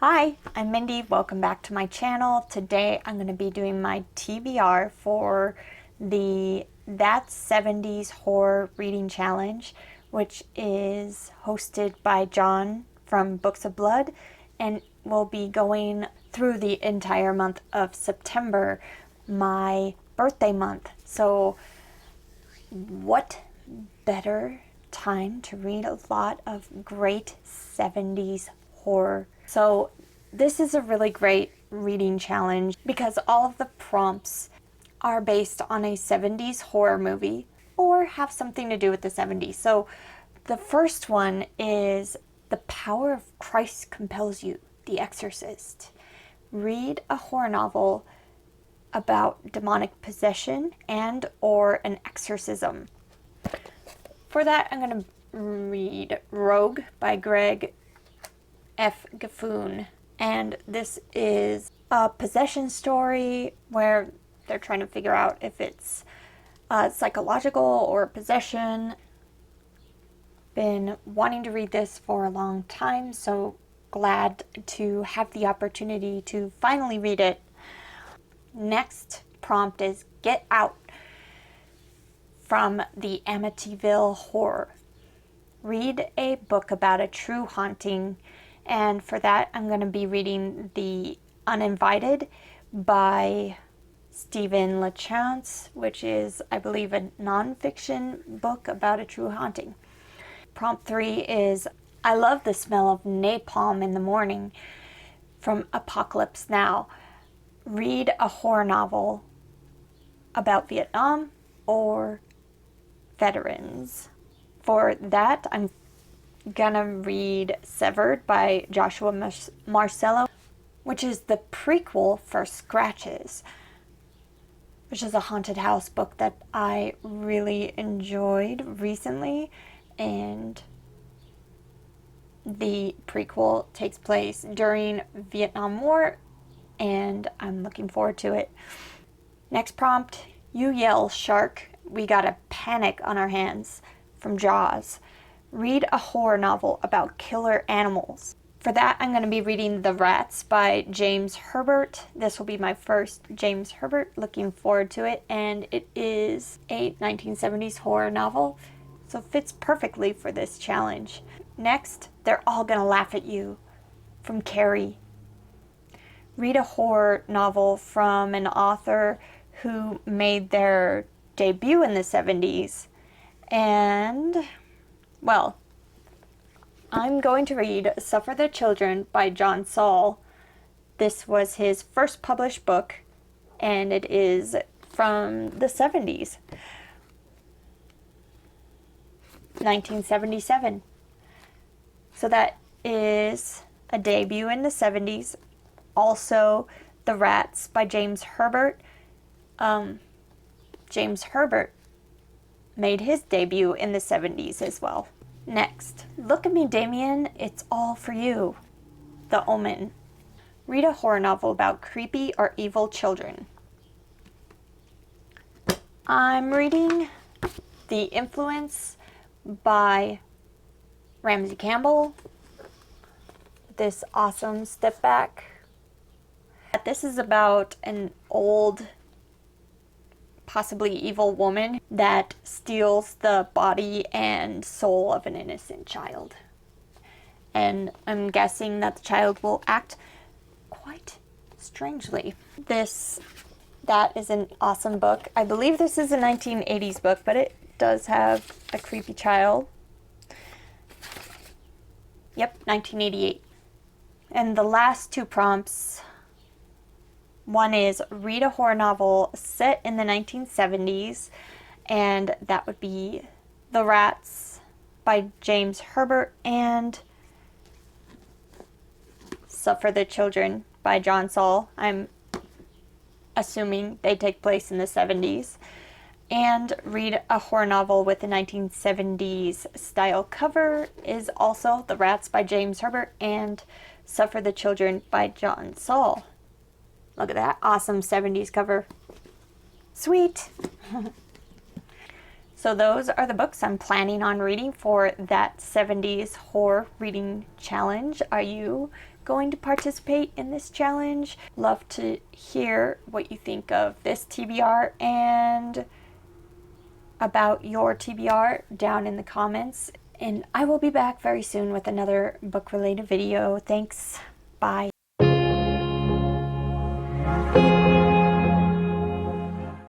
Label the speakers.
Speaker 1: Hi, I'm Mindy. Welcome back to my channel. Today I'm going to be doing my TBR for the That 70s Horror Reading Challenge, which is hosted by John from Books of Blood and will be going through the entire month of September, my birthday month. So what better time to read a lot of great 70s horror. So this is a really great reading challenge because all of the prompts are based on a 70s horror movie or have something to do with the 70s. So the first one is The Power of Christ Compels You, The Exorcist. Read a horror novel about demonic possession and or an exorcism. For that, I'm going to read Rogue by Greg F. Gifune. And this is a possession story where they're trying to figure out if it's psychological or possession. Been wanting to read this for a long time, so glad to have the opportunity to finally read it. Next prompt is Get Out from the Amityville Horror. Read a book about a true haunting, and for that I'm going to be reading The Uninvited by LaChance, which is, I believe, a nonfiction book about a true haunting. Prompt 3 is I love the smell of napalm in the morning from Apocalypse Now. Read a horror novel about Vietnam or veterans. For that, I'm gonna read Severed by Joshua Marsella, which is the prequel for Scratches, which is a haunted house book that I really enjoyed recently, and the prequel takes place during Vietnam War, and I'm looking forward to it. Next prompt, You Yell, Shark, We Got a Panic on Our Hands from Jaws. Read a horror novel about killer animals. For that, I'm going to be reading The Rats by James Herbert. This will be my first James Herbert. Looking forward to it. And it is a 1970s horror novel, so fits perfectly for this challenge. Next, They're All Gonna Laugh at You from Carrie. Read a horror novel from an author who made their debut in the 70s. And, well, I'm going to read Suffer the Children by Saul. This was his first published book, and it is from the 70s. 1977. So that is a debut in the 70s. Also, The Rats by James Herbert. James Herbert made his debut in the 70s as well. Next, Look at Me, Damien, It's All for You. The Omen. Read a horror novel about creepy or evil children. I'm reading The Influence by Ramsey Campbell. This awesome step back. This is about an old, possibly evil woman that steals the body and soul of an innocent child. And I'm guessing that the child will act quite strangely. That is an awesome book. I believe this is a 1980s book, but it does have a creepy child. Yep, 1988. And the last two prompts, one is read a horror novel set in the 1970s, and that would be The Rats by James Herbert and Suffer the Children by Saul. I'm assuming they take place in the 70s. And read a horror novel with a 1970s style cover is also The Rats by James Herbert and Suffer the Children by Saul. Look at that awesome 70s cover. Sweet! So those are the books I'm planning on reading for that 70s horror reading challenge. Are you going to participate in this challenge. Love to hear what you think of this TBR and about your TBR down in the comments. And I will be back very soon with another book related video. Thanks. Bye.